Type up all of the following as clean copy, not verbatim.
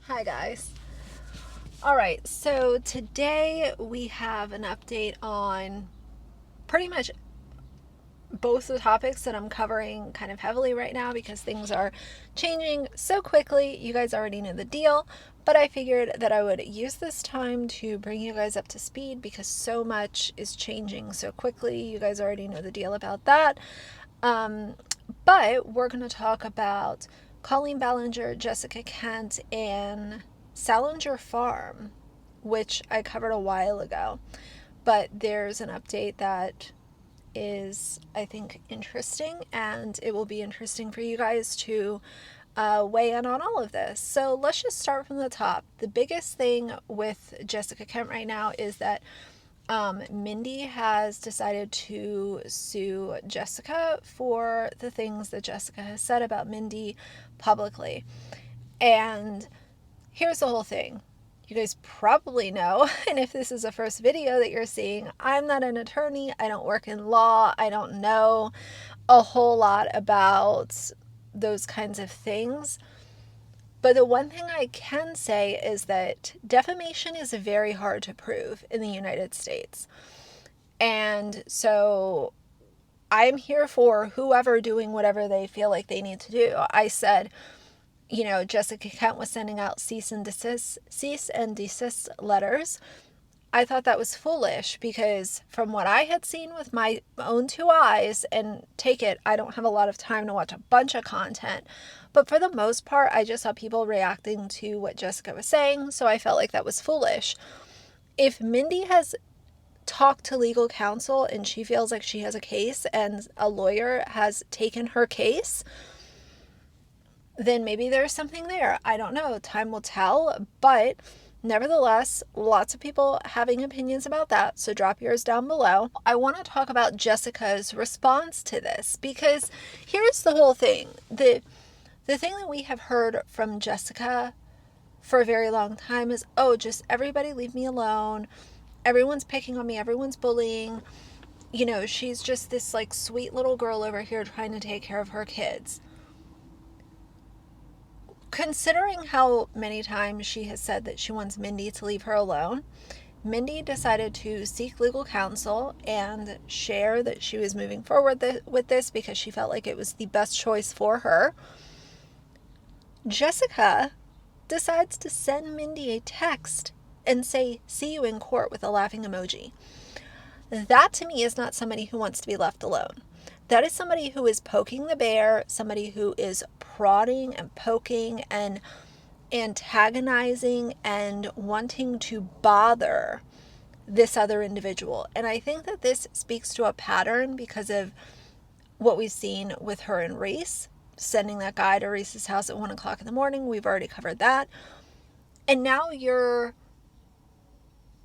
Hi guys. All right, so today we have an update on pretty much both the topics that I'm covering kind of heavily right now because things are changing so quickly. You guys already know the deal, but I figured that I would use this time to bring you guys up to speed because so much is changing so quickly. You guys already know the deal about that. Um, but we're going to talk about Colleen Ballinger, Jessica Kent, and Salinger Farm, which I covered a while ago. But there's an update that is, I think, interesting, and it will be interesting for you guys to weigh in on all of this. So let's just start from the top. The biggest thing with Jessica Kent right now is that Mindy has decided to sue Jessica for the things that Jessica has said about Mindy publicly. And here's the whole thing. You guys probably know, and if this is the first video that you're seeing, I'm not an attorney. I don't work in law. I don't know a whole lot about those kinds of things. But the one thing I can say is that defamation is very hard to prove in the United States. And so I'm here for whoever doing whatever they feel like they need to do. I said, Jessica Kent was sending out cease and desist letters. I thought that was foolish because from what I had seen with my own two eyes, and take it, I don't have a lot of time to watch a bunch of content, but for the most part, I just saw people reacting to what Jessica was saying, so I felt like that was foolish. If Mindy has talked to legal counsel and she feels like she has a case and a lawyer has taken her case, then maybe there's something there. I don't know. Time will tell. But nevertheless, lots of people having opinions about that. So drop yours down below. I want to talk about Jessica's response to this because here's the whole thing. The thing that we have heard from Jessica for a very long time is, oh, just everybody leave me alone. Everyone's picking on me. Everyone's bullying. She's just this like sweet little girl over here trying to take care of her kids. Considering how many times she has said that she wants Mindy to leave her alone, Mindy decided to seek legal counsel and share that she was moving forward with this because she felt like it was the best choice for her. Jessica decides to send Mindy a text and say, "See you in court," with a laughing emoji. That to me is not somebody who wants to be left alone. That is somebody who is poking the bear, somebody who is prodding and poking and antagonizing and wanting to bother this other individual. And I think that this speaks to a pattern because of what we've seen with her and Reese, sending that guy to Reese's house at 1 o'clock in the morning. We've already covered that. And now you're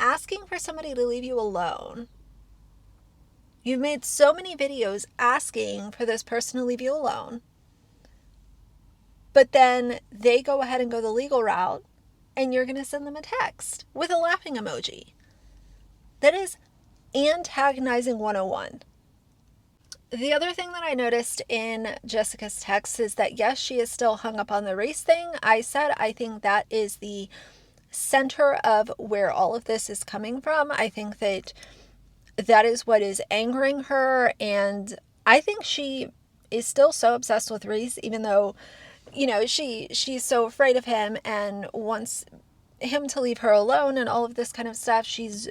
asking for somebody to leave you alone. You've made so many videos asking for this person to leave you alone, but then they go ahead and go the legal route, and you're going to send them a text with a laughing emoji. That is antagonizing 101. The other thing that I noticed in Jessica's text is that, yes, she is still hung up on the race thing. I said I think that is the center of where all of this is coming from. I think that is what is angering her, and I think she is still so obsessed with Reese, even though, she's so afraid of him and wants him to leave her alone and all of this kind of stuff. She's,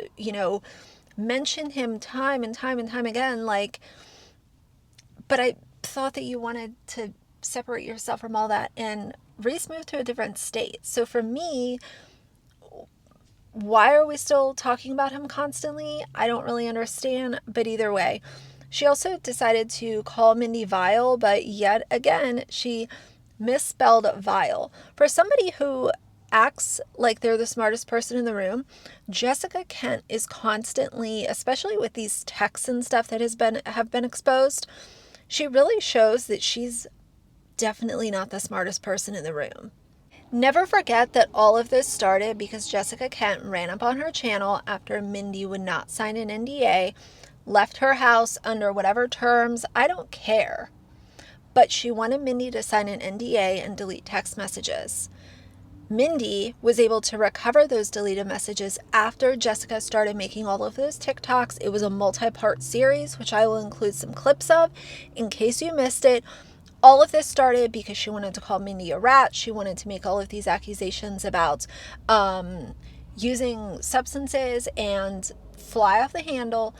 mentioned him time and time and time again, like, but I thought that you wanted to separate yourself from all that, and Reese moved to a different state. So for me, why are we still talking about him constantly? I don't really understand, but either way. She also decided to call Mindy vile, but yet again, she misspelled vile. For somebody who acts like they're the smartest person in the room, Jessica Kent is constantly, especially with these texts and stuff that have been exposed, she really shows that she's definitely not the smartest person in the room. Never forget that all of this started because Jessica Kent ran up on her channel after Mindy would not sign an NDA, left her house under whatever terms, I don't care. But she wanted Mindy to sign an NDA and delete text messages. Mindy was able to recover those deleted messages after Jessica started making all of those TikToks. It was a multi-part series, which I will include some clips of in case you missed it. All of this started because she wanted to call Mindy a rat. She wanted to make all of these accusations about using substances and fly off the handle.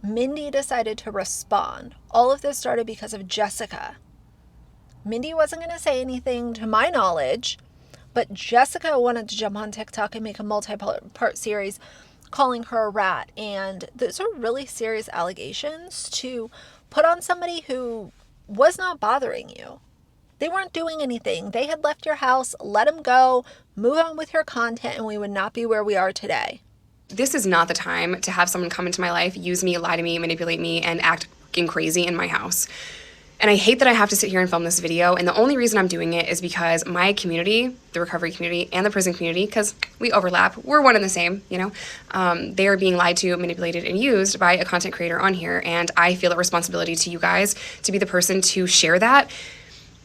Mindy decided to respond. All of this started because of Jessica. Mindy wasn't going to say anything to my knowledge, but Jessica wanted to jump on TikTok and make a multi-part series calling her a rat. And those are really serious allegations to put on somebody who was not bothering you. They weren't doing anything. They had left your house, let them go, move on with your content, and we would not be where we are today. This is not the time to have someone come into my life, use me, lie to me, manipulate me, and act fucking crazy in my house. And I hate that I have to sit here and film this video, and the only reason I'm doing it is because my community, the recovery community and the prison community, because we overlap, we're one and the same, you know, they are being lied to, manipulated, and used by a content creator on here, and I feel a responsibility to you guys to be the person to share that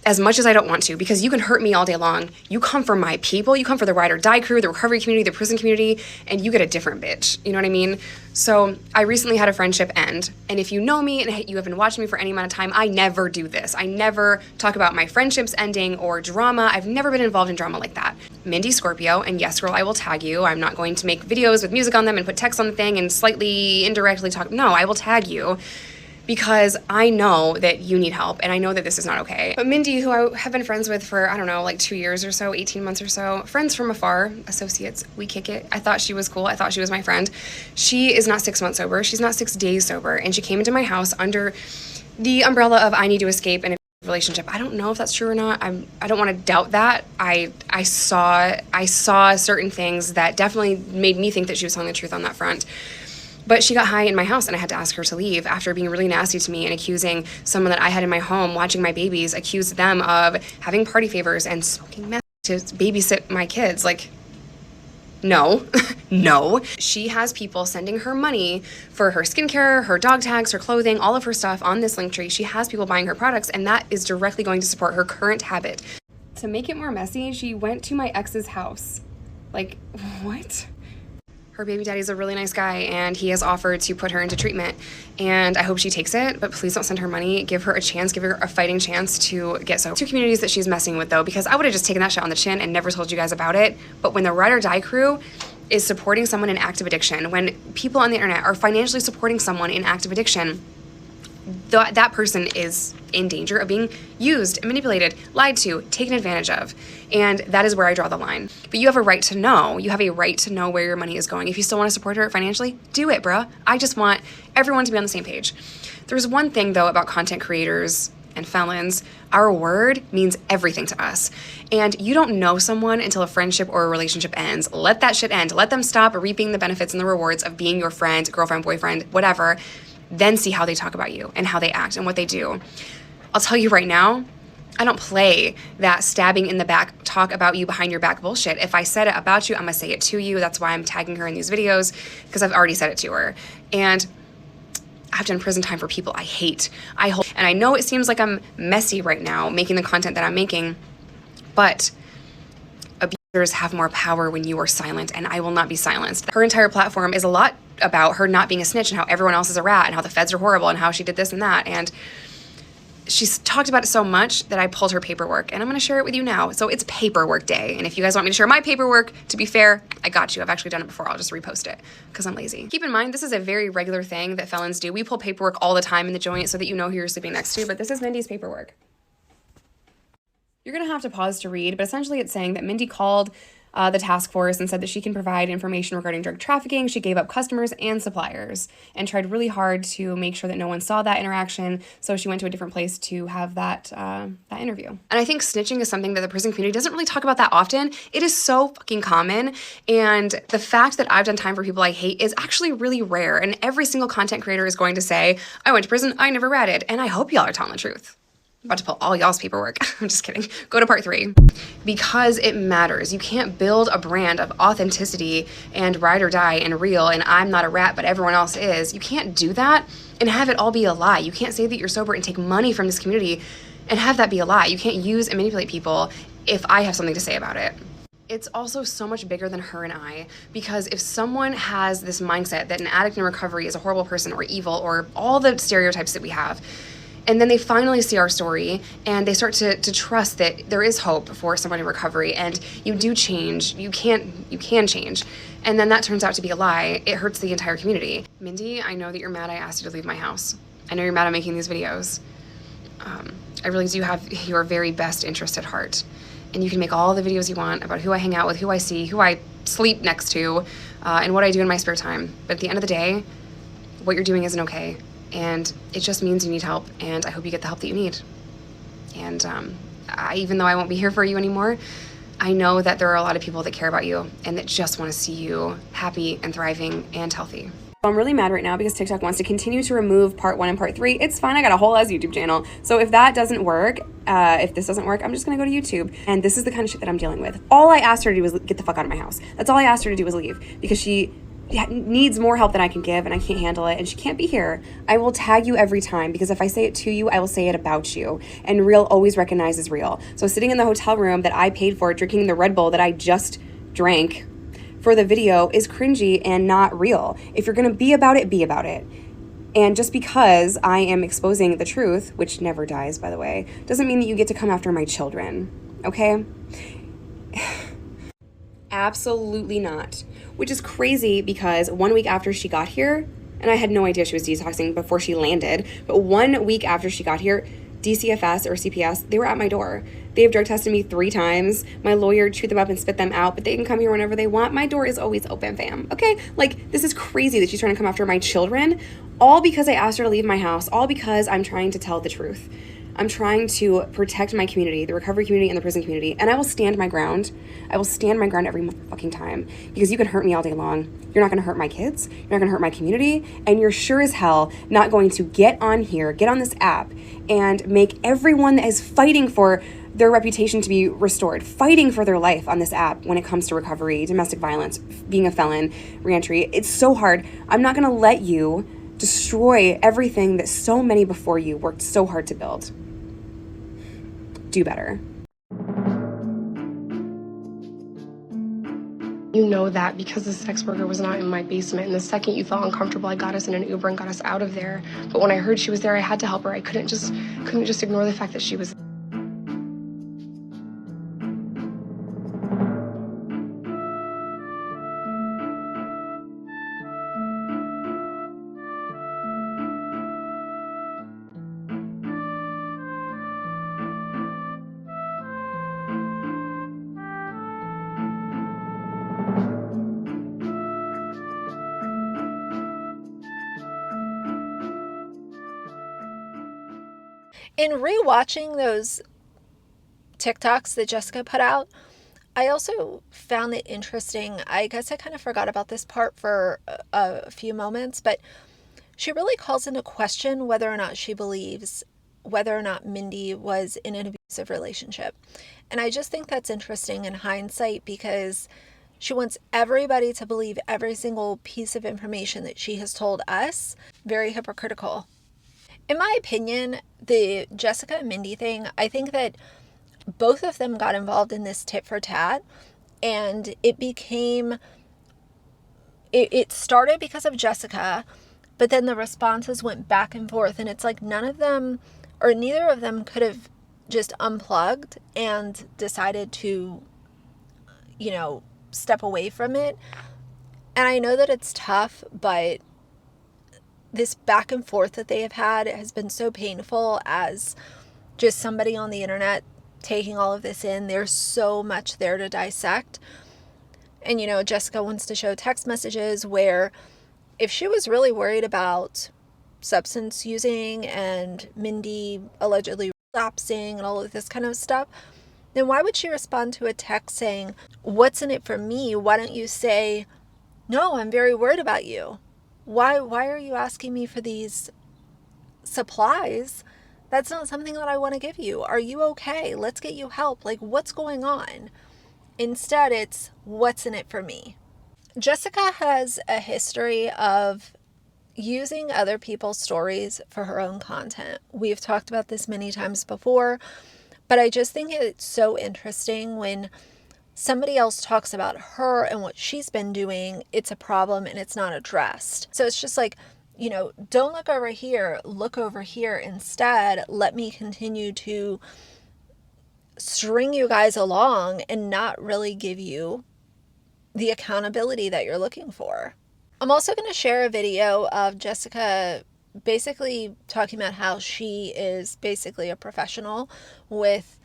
as much as I don't want to, because you can hurt me all day long. You come for my people, you come for the ride or die crew, the recovery community, the prison community, and you get a different bitch, you know what I mean? So I recently had a friendship end, and if you know me and you have been watching me for any amount of time, I never do this. I never talk about my friendships ending or drama. I've never been involved in drama like that. Mindy Scorpio, and yes girl, I will tag you. I'm not going to make videos with music on them and put text on the thing and slightly indirectly talk. No, I will tag you, because I know that you need help and I know that this is not okay. But Mindy, who I have been friends with for, I don't know, like 2 years or so, 18 months or so, friends from afar, associates, we kick it. I thought she was cool. I thought she was my friend. She is not 6 months sober. She's not 6 days sober. And she came into my house under the umbrella of I need to escape in a relationship. I don't know if that's true or not. I don't want to doubt that. I saw certain things that definitely made me think that she was telling the truth on that front. But she got high in my house and I had to ask her to leave after being really nasty to me and accusing someone that I had in my home watching my babies, accused them of having party favors and smoking meth to babysit my kids. Like, no, no. She has people sending her money for her skincare, her dog tags, her clothing, all of her stuff on this link tree. She has people buying her products, and that is directly going to support her current habit. To make it more messy, she went to my ex's house. Like, what? Her baby daddy's a really nice guy, and he has offered to put her into treatment, and I hope she takes it, but please don't send her money. Give her a chance, give her a fighting chance to get sober. 2 communities that she's messing with, though, because I would have just taken that shit on the chin and never told you guys about it. But when the ride or die crew is supporting someone in active addiction, when people on the internet are financially supporting someone in active addiction, that person is in danger of being used, manipulated, lied to, taken advantage of. And that is where I draw the line. But you have a right to know. You have a right to know where your money is going. If you still want to support her financially, do it, bruh. I just want everyone to be on the same page. There's one thing, though, about content creators and felons. Our word means everything to us. And you don't know someone until a friendship or a relationship ends. Let that shit end. Let them stop reaping the benefits and the rewards of being your friend, girlfriend, boyfriend, whatever. Then see how they talk about you and how they act and what they do. I'll tell you right now, I don't play that stabbing in the back, talk about you behind your back bullshit. If I said it about you, I'm gonna say it to you. That's why I'm tagging her in these videos, because I've already said it to her. And I've done prison time for people I hate. And I know it seems like I'm messy right now making the content that I'm making, but abusers have more power when you are silent, and I will not be silenced. Her entire platform is a lot about her not being a snitch and how everyone else is a rat and how the feds are horrible and how she did this and that. And she's talked about it so much that I pulled her paperwork, and I'm going to share it with you now. So it's paperwork day. And if you guys want me to share my paperwork, to be fair, I got you. I've actually done it before. I'll just repost it because I'm lazy. Keep in mind, this is a very regular thing that felons do. We pull paperwork all the time in the joint so that you know who you're sleeping next to, but this is Mindy's paperwork. You're going to have to pause to read, but essentially it's saying that Mindy called the task force and said that she can provide information regarding drug trafficking. She gave up customers and suppliers and tried really hard to make sure that no one saw that interaction. So she went to a different place to have that interview. And I think snitching is something that the prison community doesn't really talk about that often. It is so fucking common. And the fact that I've done time for people I hate is actually really rare. And every single content creator is going to say, I went to prison, I never ratted. And I hope y'all are telling the truth. I'm about to pull all y'all's paperwork. I'm just kidding. Go to part 3. Because it matters. You can't build a brand of authenticity and ride or die and real and I'm not a rat but everyone else is. You can't do that and have it all be a lie. You can't say that you're sober and take money from this community and have that be a lie. You can't use and manipulate people if I have something to say about it. it's also so much bigger than her and I, because if someone has this mindset that an addict in recovery is a horrible person or evil or all the stereotypes that we have, and then they finally see our story and they start to trust that there is hope for someone in recovery and you do change, you can change, and then that turns out to be a lie, it hurts the entire community. Mindy, I know that you're mad I asked you to leave my house. I know you're mad at making these videos. I really do have your very best interest at heart. And you can make all the videos you want about who I hang out with, who I see, who I sleep next to, and what I do in my spare time. But at the end of the day, what you're doing isn't okay. And it just means you need help. And I hope you get the help that you need. And even though I won't be here for you anymore, I know that there are a lot of people that care about you and that just want to see you happy and thriving and healthy. I'm really mad right now because TikTok wants to continue to remove part 1 and part 3. It's fine, I got a whole ass YouTube channel. So if that doesn't work, if this doesn't work, I'm just gonna go to YouTube. And this is the kind of shit that I'm dealing with. All I asked her to do was get the fuck out of my house. That's all I asked her to do was leave, because she needs more help than I can give and I can't handle it and she can't be here. I will tag you every time, because if I say it to you, I will say it about you. And real always recognizes real. So sitting in the hotel room that I paid for, drinking the Red Bull that I just drank for the video is cringy and not real. If you're gonna be about it, be about it. And just because I am exposing the truth, which never dies, by the way, doesn't mean that you get to come after my children, okay? Absolutely not. Which is crazy, because 1 week after she got here, and I had no idea she was detoxing before she landed, but 1 week after she got here, DCFS or CPS, they were at my door. They have drug tested me 3 times. My lawyer chewed them up and spit them out, but they can come here whenever they want. My door is always open, fam. Okay? Like, this is crazy that she's trying to come after my children, all because I asked her to leave my house, all because I'm trying to tell the truth. I'm trying to protect my community, the recovery community and the prison community, and I will stand my ground. I will stand my ground every fucking time, because you can hurt me all day long. You're not gonna hurt my kids, you're not gonna hurt my community, and you're sure as hell not going to get on here, get on this app, and make everyone that is fighting for their reputation to be restored, fighting for their life on this app when it comes to recovery, domestic violence, being a felon, reentry. It's so hard. I'm not gonna let you destroy everything that so many before you worked so hard to build. Do better. You know that because the sex worker was not in my basement, and the second you felt uncomfortable, I got us in an Uber and got us out of there. But when I heard she was there, I had to help her. I couldn't just ignore the fact that she was. In rewatching those TikToks that Jessica put out, I also found it interesting. I guess I kind of forgot about this part for a few moments, but she really calls into question whether or not she believes whether or not Mindy was in an abusive relationship. And I just think that's interesting in hindsight, because she wants everybody to believe every single piece of information that she has told us. Very hypocritical. In my opinion, the Jessica and Mindy thing, I think that both of them got involved in this tit for tat, and it started because of Jessica, but then the responses went back and forth, and it's like none of them, or neither of them, could have just unplugged and decided to, step away from it. And I know that it's tough, but this back and forth that they have had has been so painful as just somebody on the internet taking all of this in. There's so much there to dissect. And, Jessica wants to show text messages where if she was really worried about substance using and Mindy allegedly relapsing and all of this kind of stuff, then why would she respond to a text saying, "What's in it for me? Why don't you say, no, I'm very worried about you. Why are you asking me for these supplies? That's not something that I want to give you. Are you okay? Let's get you help. Like, what's going on?" Instead, it's, "What's in it for me?" Jessica has a history of using other people's stories for her own content. We've talked about this many times before, but I just think it's so interesting when somebody else talks about her and what she's been doing, it's a problem and it's not addressed. So it's just like, you know, don't look over here, look over here instead. Let me continue to string you guys along and not really give you the accountability that you're looking for. I'm also going to share a video of Jessica basically talking about how she is basically a professional with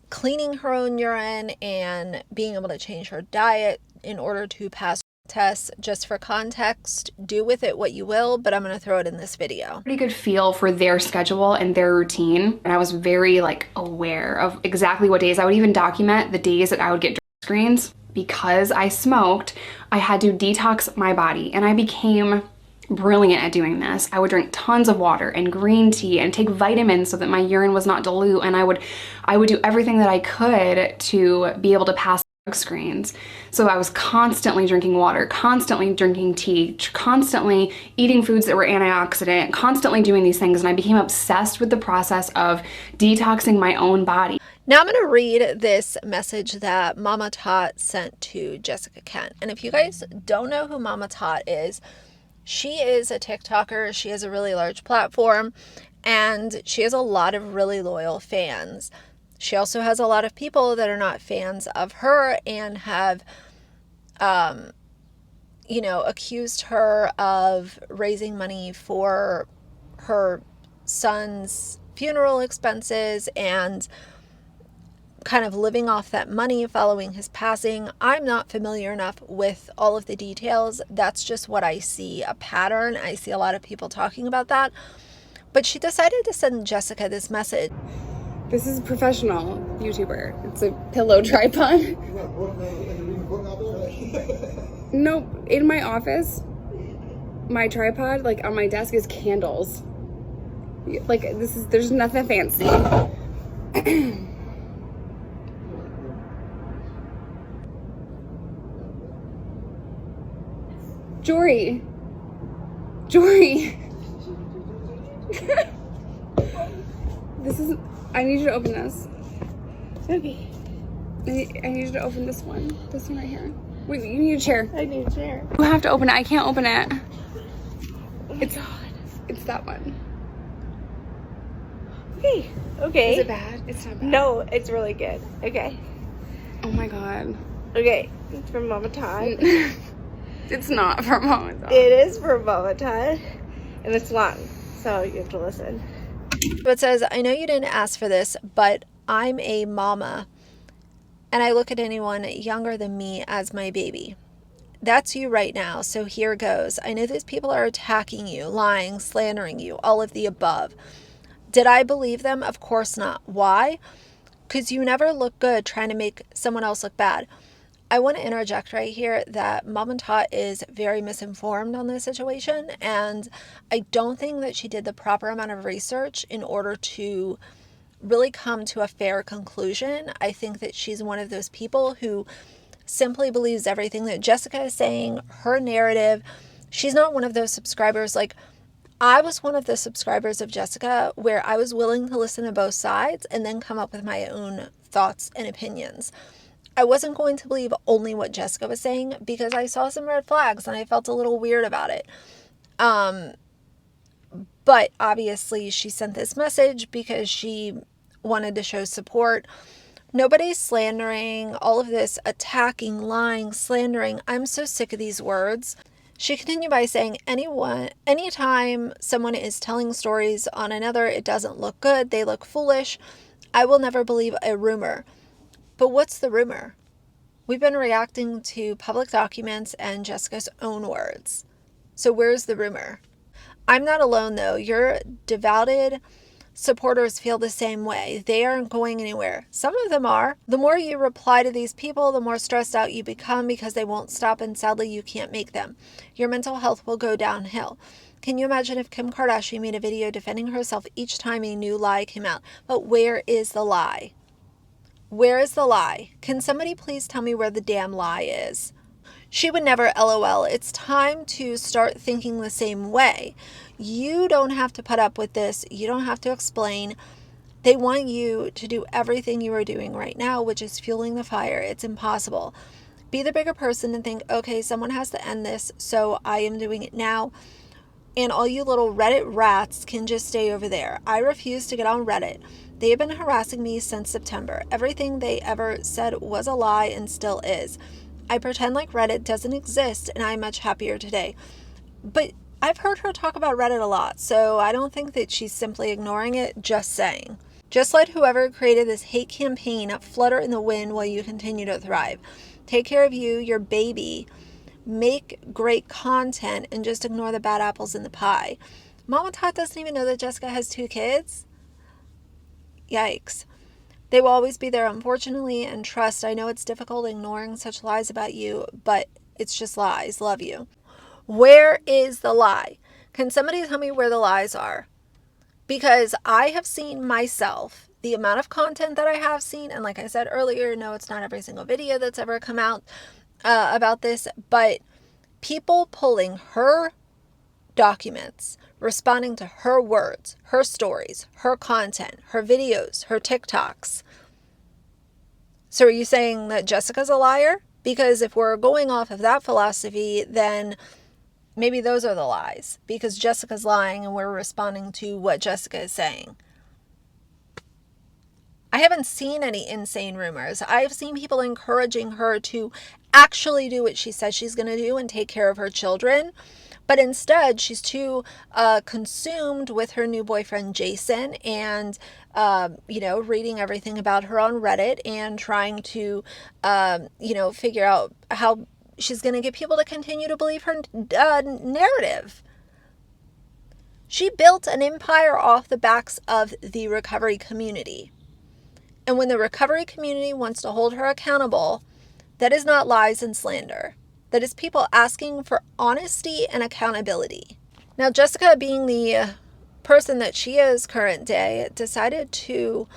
cleaning her own urine and being able to change her diet in order to pass tests. Just for context, do with it what you will, but I'm going to throw it in this video. Pretty good feel for their schedule and their routine. And I was very like aware of exactly what days. I would even document the days that I would get screens. Because I smoked, I had to detox my body, and I became brilliant at doing this. I would drink tons of water and green tea and take vitamins so that my urine was not dilute, and I would do everything that I could to be able to pass drug screens. So I was constantly drinking water, constantly drinking tea, constantly eating foods that were antioxidant, constantly doing these things, and I became obsessed with the process of detoxing my own body. Now I'm going to read this message that Mama Tot sent to Jessica Kent. And if you guys don't know who Mama Tot is, she is a TikToker. She has a really large platform and she has a lot of really loyal fans. She also has a lot of people that are not fans of her and have, you know, accused her of raising money for her son's funeral expenses and kind of living off that money following his passing. I'm not familiar enough with all of the details. That's just what I see, a pattern. I see a lot of people talking about that. But she decided to send Jessica this message. This is a professional YouTuber. It's a pillow tripod. No, in my office, my tripod, like on my desk, is candles. Like there's nothing fancy. Jory. This is, I need you to open this. Okay. I need you to open this one right here. Wait, you need a chair. I need a chair. You have to open it. I can't open it. Oh my God. It's that one. Okay. Okay. Is it bad? It's not bad. No, it's really good. Okay. Oh my God. Okay. It's from Mama Todd. It's not from Mom and Dad. It is from Mama Todd. And it's long, so you have to listen. It says, I know you didn't ask for this, but I'm a mama and I look at anyone younger than me as my baby. That's you right now, so here goes. I know these people are attacking you, lying, slandering you, all of the above. Did I believe them? Of course not. Why? Because you never look good trying to make someone else look bad. I want to interject right here that Mom and Tot is very misinformed on this situation, and I don't think that she did the proper amount of research in order to really come to a fair conclusion. I think that she's one of those people who simply believes everything that Jessica is saying, her narrative. She's not one of those subscribers. Like, I was one of the subscribers of Jessica where I was willing to listen to both sides and then come up with my own thoughts and opinions. I wasn't going to believe only what Jessica was saying because I saw some red flags and I felt a little weird about it. But obviously she sent this message because she wanted to show support. Nobody's slandering, all of this attacking, lying, slandering. I'm so sick of these words. She continued by saying, anytime someone is telling stories on another, it doesn't look good. They look foolish. I will never believe a rumor. But what's the rumor? We've been reacting to public documents and Jessica's own words. So where's the rumor? I'm not alone though. Your devoted supporters feel the same way. They aren't going anywhere. Some of them are. The more you reply to these people, the more stressed out you become because they won't stop and sadly you can't make them. Your mental health will go downhill. Can you imagine if Kim Kardashian made a video defending herself each time a new lie came out? But where is the lie? Where is the lie? Can somebody please tell me where the damn lie is? She would never, LOL. It's time to start thinking the same way. You don't have to put up with this. You don't have to explain. They want you to do everything you are doing right now, which is fueling the fire. It's impossible. Be the bigger person and think, okay, someone has to end this, so I am doing it now. And all you little Reddit rats can just stay over there. I refuse to get on Reddit. They have been harassing me since September. Everything they ever said was a lie and still is. I pretend like Reddit doesn't exist, and I'm much happier today. But I've heard her talk about Reddit a lot, so I don't think that she's simply ignoring it, just saying. Just let whoever created this hate campaign flutter in the wind while you continue to thrive. Take care of you, your baby. Make great content and just ignore the bad apples in the pie. Mama Tot doesn't even know that Jessica has 2 kids? Yikes. They will always be there, unfortunately, and trust, I know it's difficult ignoring such lies about you, but it's just lies. Love you. Where is the lie? Can somebody tell me where the lies are? Because I have seen myself, the amount of content that I have seen, and like I said earlier, no, it's not every single video that's ever come out about this, but people pulling her documents, responding to her words, her stories, her content, her videos, her TikToks. So are you saying that Jessica's a liar? Because if we're going off of that philosophy, then maybe those are the lies, because Jessica's lying and we're responding to what Jessica is saying. I haven't seen any insane rumors. I've seen people encouraging her to actually do what she says she's going to do and take care of her children. But instead, she's too consumed with her new boyfriend, Jason, and, reading everything about her on Reddit and trying to, figure out how she's going to get people to continue to believe her narrative. She built an empire off the backs of the recovery community. And when the recovery community wants to hold her accountable, that is not lies and slander. That is people asking for honesty and accountability. Now, Jessica, being the person that she is current day, decided to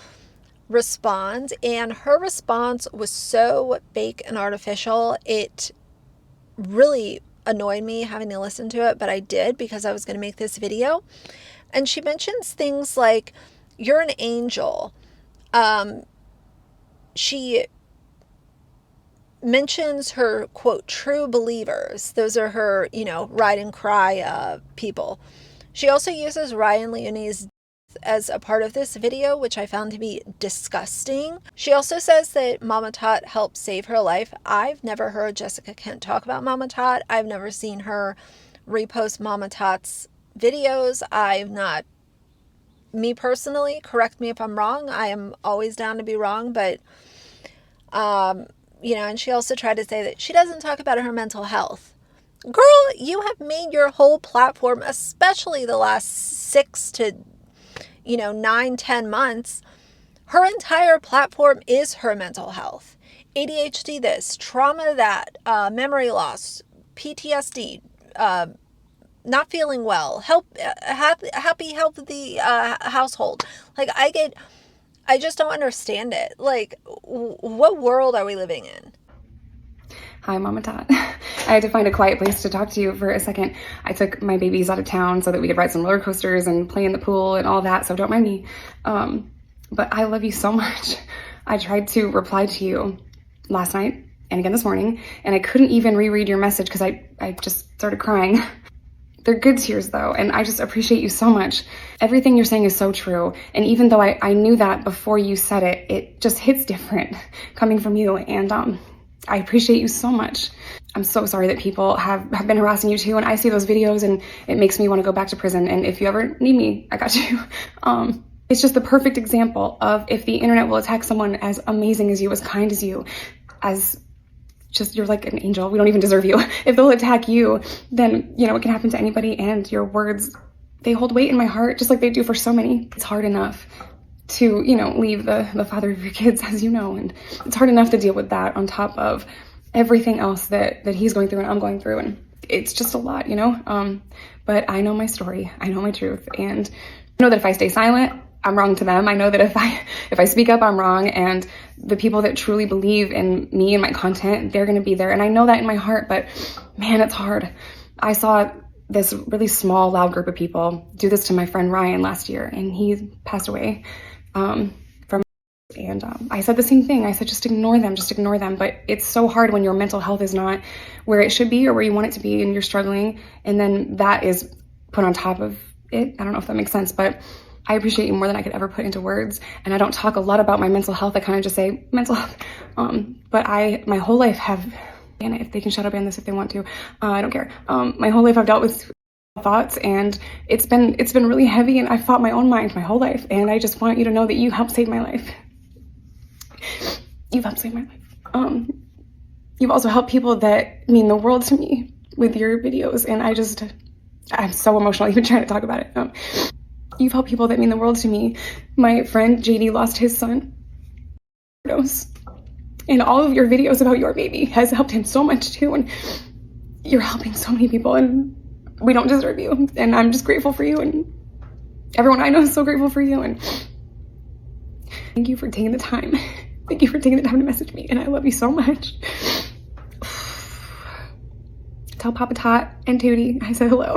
respond. And her response was so fake and artificial, it really annoyed me having to listen to it, but I did because I was going to make this video. And she mentions things like, you're an angel. She mentions her, quote, true believers. Those are her, ride and cry people. She also uses Ryan Leone's as a part of this video, which I found to be disgusting. She also says that Mama Tot helped save her life. I've never heard Jessica Kent talk about Mama Tot. I've never seen her repost Mama Tot's videos. Me personally, correct me if I'm wrong. I am always down to be wrong, but, and she also tried to say that she doesn't talk about her mental health. Girl, you have made your whole platform, especially the last 6 to 9-10 months, her entire platform is her mental health. ADHD this, trauma that, memory loss, PTSD, not feeling well, happy, healthy household. Like, I just don't understand it. Like, what world are we living in? Hi, Mama Tot. I had to find a quiet place to talk to you for a second. I took my babies out of town so that we could ride some roller coasters and play in the pool and all that, so don't mind me. But I love you so much. I tried to reply to you last night and again this morning, and I couldn't even reread your message because I just started crying. They're good tears though, and I just appreciate you so much. Everything you're saying is so true, and even though I knew that before you said it, it just hits different coming from you, and I appreciate you so much. I'm so sorry that people have been harassing you too, and I see those videos and it makes me want to go back to prison, and if you ever need me, I got you. It's just the perfect example of if the internet will attack someone as amazing as you, as kind as you, as just, you're like an angel, we don't even deserve you. If they'll attack you, then, it can happen to anybody, and your words, they hold weight in my heart just like they do for so many. It's hard enough to, leave the father of your kids, as you know, and it's hard enough to deal with that on top of everything else that he's going through and I'm going through, and it's just a lot, but I know my story, I know my truth, and I know that if I stay silent, I'm wrong to them. I know that if I speak up, I'm wrong, and the people that truly believe in me and my content, they're going to be there, and I know that in my heart, but man, it's hard. I saw this really small, loud group of people do this to my friend Ryan last year, and he passed away. from, and I said the same thing. I said, just ignore them, just ignore them. But it's so hard when your mental health is not where it should be or where you want it to be, and you're struggling, and then that is put on top of it. I don't know if that makes sense, but I appreciate you more than I could ever put into words. And I don't talk a lot about my mental health. I kind of just say mental health. But my whole life and if they can shadow ban this if they want to, I don't care. My whole life I've dealt with thoughts, and it's been really heavy, and I've fought my own mind my whole life. And I just want you to know that you helped save my life. You've helped save my life. You've also helped people that mean the world to me with your videos. And I'm so emotional even trying to talk about it. You've helped people that mean the world to me. My friend JD lost his son. And all of your videos about your baby has helped him so much too. And you're helping so many people, and we don't deserve you. And I'm just grateful for you. And everyone I know is so grateful for you. And thank you for taking the time. Thank you for taking the time to message me. And I love you so much. Tell Papa Tot and Tootie I said hello.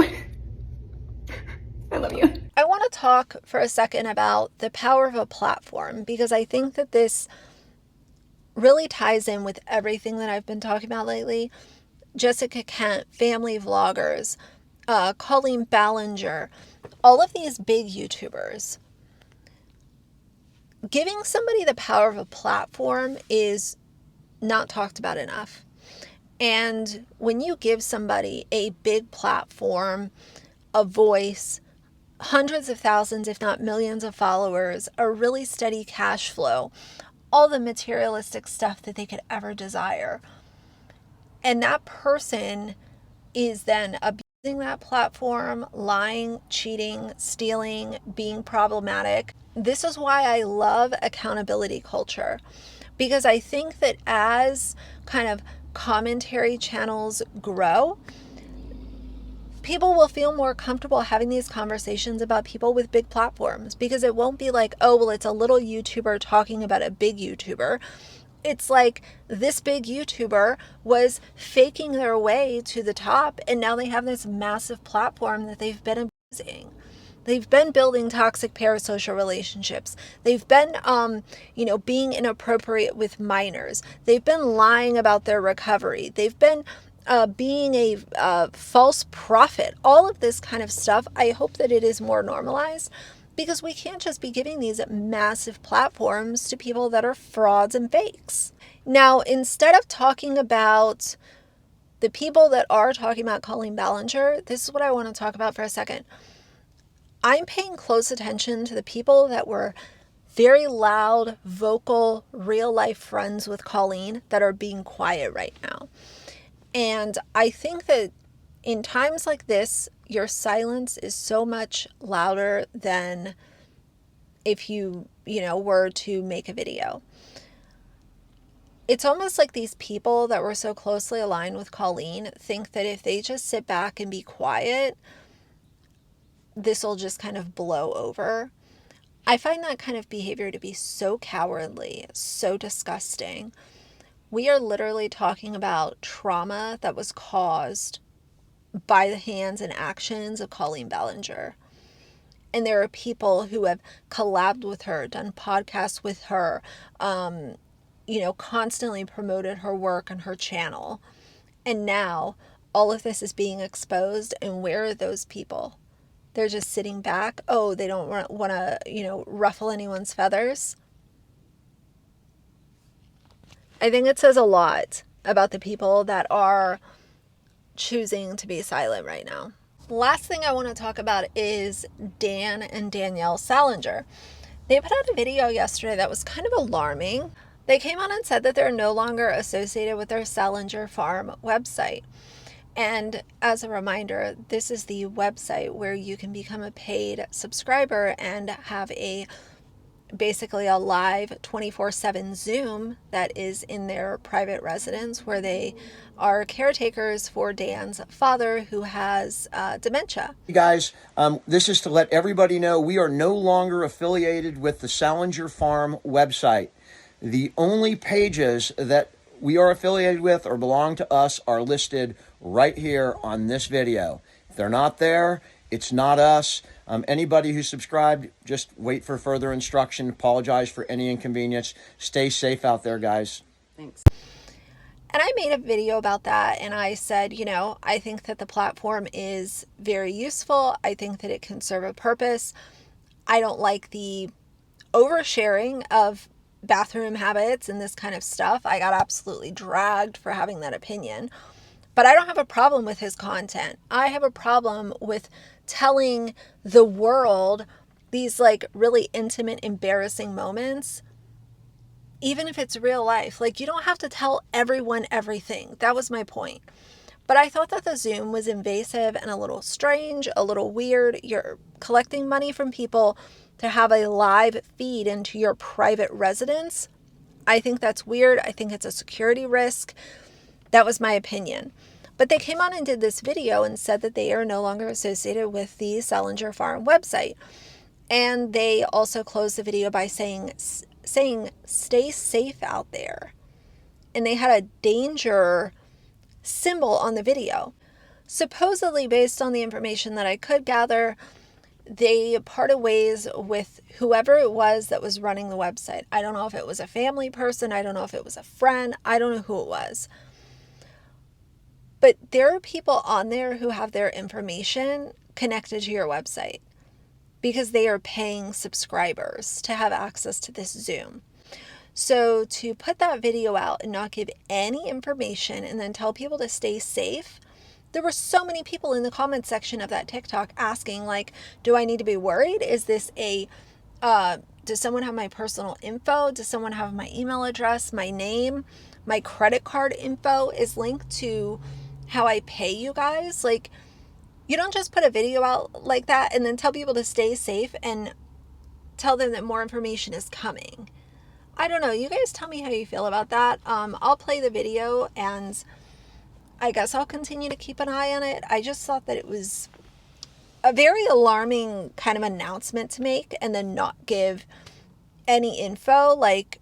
I love you. I want to talk for a second about the power of a platform, because I think that this really ties in with everything that I've been talking about lately. Jessica Kent, family vloggers, Colleen Ballinger, all of these big YouTubers. Giving somebody the power of a platform is not talked about enough. And when you give somebody a big platform, a voice, hundreds of thousands, if not millions of followers, a really steady cash flow, all the materialistic stuff that they could ever desire, and that person is then abusing that platform, lying, cheating, stealing, being problematic. This is why I love accountability culture, because I think that as kind of commentary channels grow, people will feel more comfortable having these conversations about people with big platforms, because it won't be like, oh, well, it's a little YouTuber talking about a big YouTuber. It's like this big YouTuber was faking their way to the top, and now they have this massive platform that they've been abusing. They've been building toxic parasocial relationships. They've been, being inappropriate with minors. They've been lying about their recovery. They've been being a false prophet. All of this kind of stuff, I hope that it is more normalized, because we can't just be giving these massive platforms to people that are frauds and fakes. Now, instead of talking about the people that are talking about Colleen Ballinger, this is what I want to talk about for a second. I'm paying close attention to the people that were very loud, vocal, real-life friends with Colleen that are being quiet right now. And I think that in times like this, your silence is so much louder than if you were to make a video. It's almost like these people that were so closely aligned with Colleen think that if they just sit back and be quiet, this will just kind of blow over. I find that kind of behavior to be so cowardly, so disgusting. We are literally talking about trauma that was caused by the hands and actions of Colleen Ballinger. And there are people who have collabed with her, done podcasts with her, constantly promoted her work on her channel. And now all of this is being exposed. And where are those people? They're just sitting back. Oh, they don't want to, ruffle anyone's feathers. I think it says a lot about the people that are choosing to be silent right now. Last thing I want to talk about is Dan and Danielle Salinger. They put out a video yesterday that was kind of alarming. They came on and said that they're no longer associated with their Salinger Farm website. And as a reminder, this is the website where you can become a paid subscriber and have basically a live 24/7 Zoom that is in their private residence, where they are caretakers for Dan's father, who has dementia. Hey guys, this is to let everybody know we are no longer affiliated with the Salinger Farm website. The only pages that we are affiliated with or belong to us are listed right here on this video. If they're not there, It's not us. Anybody who subscribed, just wait for further instruction. Apologize for any inconvenience. Stay safe out there, guys. Thanks. And I made a video about that, and I said, you know, I think that the platform is very useful. I think that it can serve a purpose. I don't like the oversharing of bathroom habits and this kind of stuff. I got absolutely dragged for having that opinion. But I don't have a problem with his content. I have a problem with telling the world these like really intimate, embarrassing moments, even if it's real life. Like, you don't have to tell everyone everything. That was my point. But I thought that the Zoom was invasive and a little strange, a little weird. You're collecting money from people to have a live feed into your private residence. I think that's weird. I think it's a security risk. That was my opinion. But they came on and did this video and said that they are no longer associated with the Salinger Farm website. And they also closed the video by saying stay safe out there. And they had a danger symbol on the video. Supposedly, based on the information that I could gather, they parted ways with whoever it was that was running the website. I don't know if it was a family person. I don't know if it was a friend. I don't know who it was. But there are people on there who have their information connected to your website because they are paying subscribers to have access to this Zoom. So to put that video out and not give any information and then tell people to stay safe, there were so many people in the comment section of that TikTok asking, like, do I need to be worried? Is this does someone have my personal info? Does someone have my email address, my name? My credit card info is linked to how I pay you guys. Like, you don't just put a video out like that and then tell people to stay safe and tell them that more information is coming. I don't know. You guys tell me how you feel about that. I'll play the video and I guess I'll continue to keep an eye on it. I just thought that it was a very alarming kind of announcement to make and then not give any info. Like,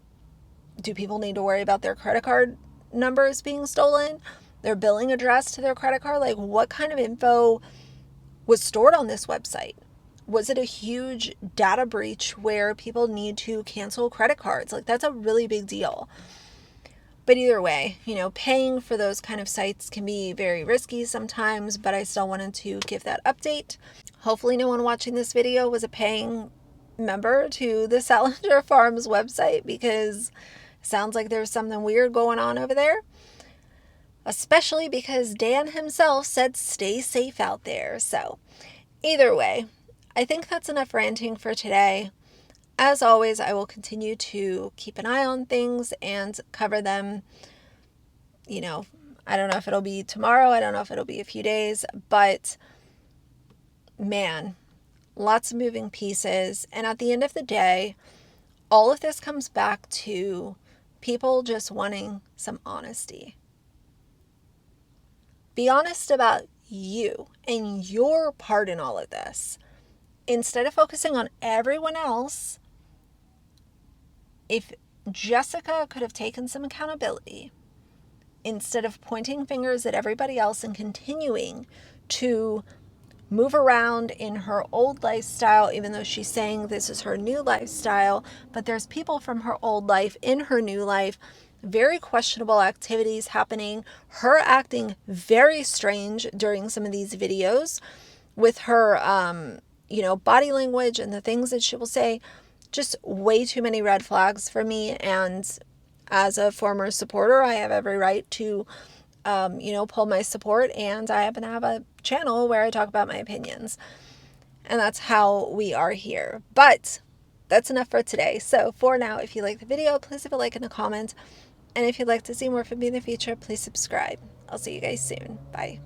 do people need to worry about their credit card numbers being stolen? Their billing address to their credit card? Like, what kind of info was stored on this website? Was it a huge data breach where people need to cancel credit cards? Like, that's a really big deal. But either way, you know, paying for those kind of sites can be very risky sometimes, but I still wanted to give that update. Hopefully no one watching this video was a paying member to the Salinger Farms website, because it sounds like there's something weird going on over there. Especially because Dan himself said stay safe out there. So either way, I think that's enough ranting for today. As always, I will continue to keep an eye on things and cover them. You know, I don't know if it'll be tomorrow. I don't know if it'll be a few days. But, man, lots of moving pieces. And at the end of the day, all of this comes back to people just wanting some honesty. Be honest about you and your part in all of this. Instead of focusing on everyone else, if Jessica could have taken some accountability, instead of pointing fingers at everybody else and continuing to move around in her old lifestyle, even though she's saying this is her new lifestyle, but there's people from her old life in her new life, very questionable activities happening, her acting very strange during some of these videos with her, body language and the things that she will say. Just way too many red flags for me. And as a former supporter, I have every right to, pull my support. And I happen to have a channel where I talk about my opinions. And that's how we are here. But that's enough for today. So for now, if you like the video, please leave a like and a comment. And if you'd like to see more from me in the future, please subscribe. I'll see you guys soon. Bye.